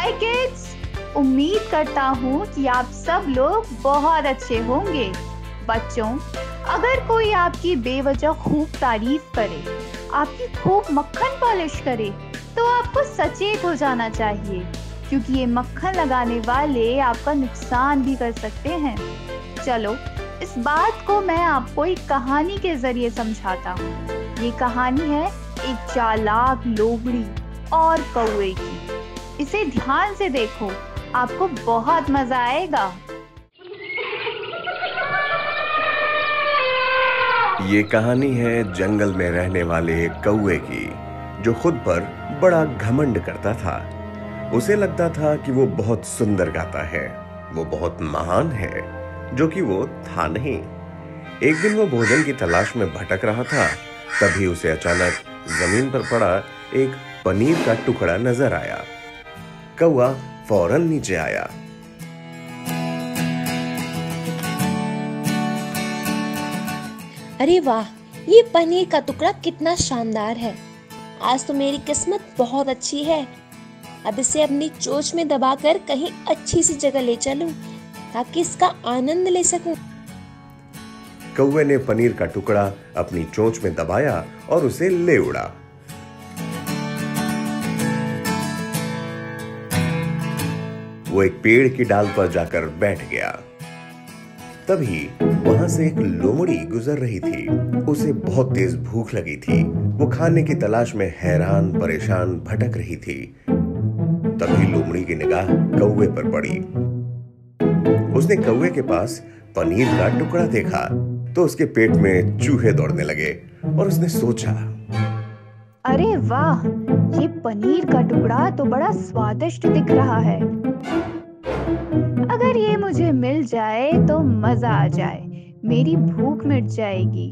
हाय kids, उम्मीद करता हूँ कि आप सब लोग बहुत अच्छे होंगे। बच्चों, अगर कोई आपकी बेवजह खूब तारीफ करे, आपकी खूब मक्खन पॉलिश करे, तो आपको सचेत हो जाना चाहिए, क्योंकि ये मक्खन लगाने वाले आपका नुकसान भी कर सकते हैं। चलो, इस बात को मैं आपको एक कहानी के जरिए समझाता हूँ। ये कहानी है एक चालाक लोमड़ी और कौवे की। इसे ध्यान से देखो, आपको बहुत मजा आएगा। ये कहानी है जंगल में रहने वाले एक कौवे की, जो खुद पर बड़ा घमंड करता था। उसे लगता था कि वो बहुत सुंदर गाता है, वो बहुत महान है, जो कि वो था नहीं। एक दिन वो भोजन की तलाश में भटक रहा था, तभी उसे अचानक जमीन पर पड़ा एक पनीर का टुकड़ा नजर आया। कौवा फौरन नीचे आया। अरे वाह, ये पनीर का टुकड़ा कितना शानदार है। आज तो मेरी किस्मत बहुत अच्छी है। अब इसे अपनी चोंच में दबाकर कहीं अच्छी सी जगह ले चलूं, ताकि इसका आनंद ले सकूं। कौवे ने पनीर का टुकड़ा अपनी चोंच में दबाया और उसे ले उड़ा। वो एक पेड़ की डाल पर जाकर बैठ गया। तभी वहां से एक लोमड़ी गुजर रही थी। उसे बहुत तेज भूख लगी थी। वो खाने की तलाश में हैरान परेशान भटक रही थी। तभी लोमड़ी की निगाह कौवे पर पड़ी। उसने कौवे के पास पनीर का टुकड़ा देखा तो उसके पेट में चूहे दौड़ने लगे और उसने सोचा, अरे वाह, ये पनीर का टुकड़ा तो बड़ा स्वादिष्ट दिख रहा है। अगर ये मुझे मिल जाए तो मजा आ जाए, मेरी भूख मिट जाएगी।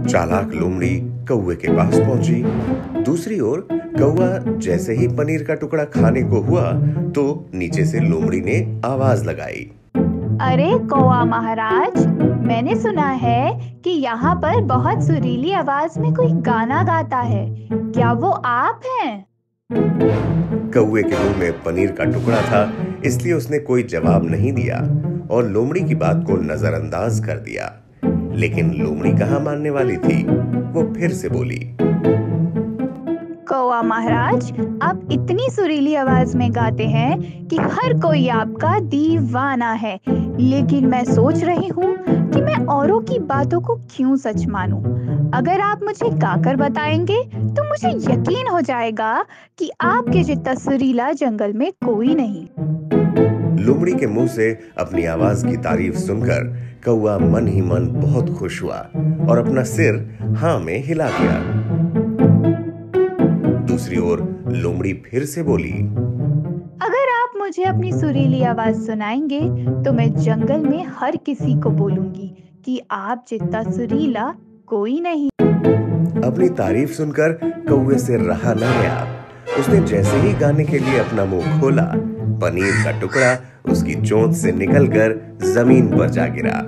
चालाक लोमड़ी कौवे के पास पहुंची। दूसरी ओर कौवा जैसे ही पनीर का टुकड़ा खाने को हुआ तो नीचे से लोमड़ी ने आवाज लगाई, अरे कौवा महाराज, मैंने सुना है कि यहाँ पर बहुत सुरीली आवाज में कोई गाना गाता है। क्या वो आप हैं? कौवे के मुंह में पनीर का टुकड़ा था, इसलिए उसने कोई जवाब नहीं दिया और लोमड़ी की बात को नजरअंदाज कर दिया। लेकिन लोमड़ी कहाँ मानने वाली थी। वो फिर से बोली, कौवा महाराज, आप इतनी सुरीली आवाज में गाते हैं कि हर कोई आपका दीवाना है। लेकिन मैं सोच रही हूँ कि मैं औरों की बातों को क्यों सच मानूं। अगर आप मुझे गाकर बताएंगे तो मुझे यकीन हो जाएगा कि आपके जितना सुरीला जंगल में कोई नहीं। लोमड़ी के मुंह से अपनी आवाज की तारीफ सुनकर कौवा मन ही मन बहुत खुश हुआ और अपना सिर हाँ में हिला दिया। दूसरी ओर लोमड़ी फिर से बोली, अगर आप मुझे अपनी सुरीली आवाज सुनाएंगे तो मैं जंगल में हर किसी को बोलूंगी कि आप जितना सुरीला कोई नहीं। अपनी तारीफ सुनकर कौवे से रहा न गया। उसने जैसे ही गाने के लिए अपना मुंह खोला, पनीर का टुकड़ा उसकी चोंच से निकलकर जमीन पर जा गिरा।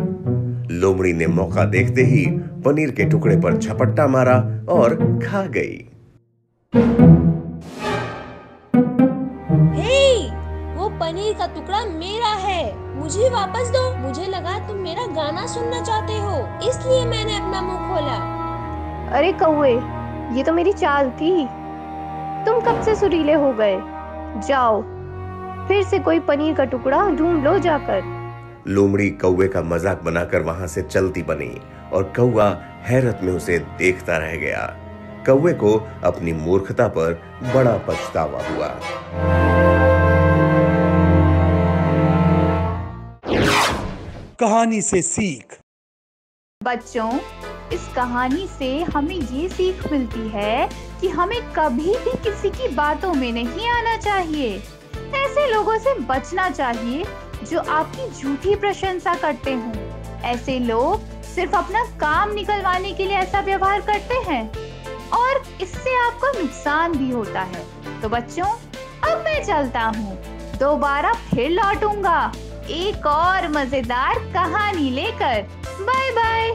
लोमड़ी ने मौका देखते ही पनीर के टुकड़े पर झपट्टा मारा और खा गई। हे, वो पनीर का टुकड़ा मेरा है, मुझे वापस दो। मुझे लगा तुम मेरा गाना सुनना चाहते हो, इसलिए मैंने अपना मुंह खोला। अरे कौवे, ये तो मेरी चाल थी। तुम कब से सुरीले हो गए? जाओ, फिर से कोई पनीर का टुकड़ा ढूंढ लो जाकर। लोमड़ी कौवे का मजाक बनाकर वहां से चलती बनी और कौवा हैरत में उसे देखता रह गया। कौवे को अपनी मूर्खता पर बड़ा पछतावा हुआ। कहानी से सीख। बच्चों, इस कहानी से हमें ये सीख मिलती है कि हमें कभी भी किसी की बातों में नहीं आना चाहिए। ऐसे लोगों से बचना चाहिए जो आपकी झूठी प्रशंसा करते हों। ऐसे लोग सिर्फ अपना काम निकलवाने के लिए ऐसा व्यवहार करते हैं और इससे आपको नुकसान भी होता है। तो बच्चों, अब मैं चलता हूँ, दोबारा फिर लौटूंगा एक और मजेदार कहानी लेकर। Bye bye.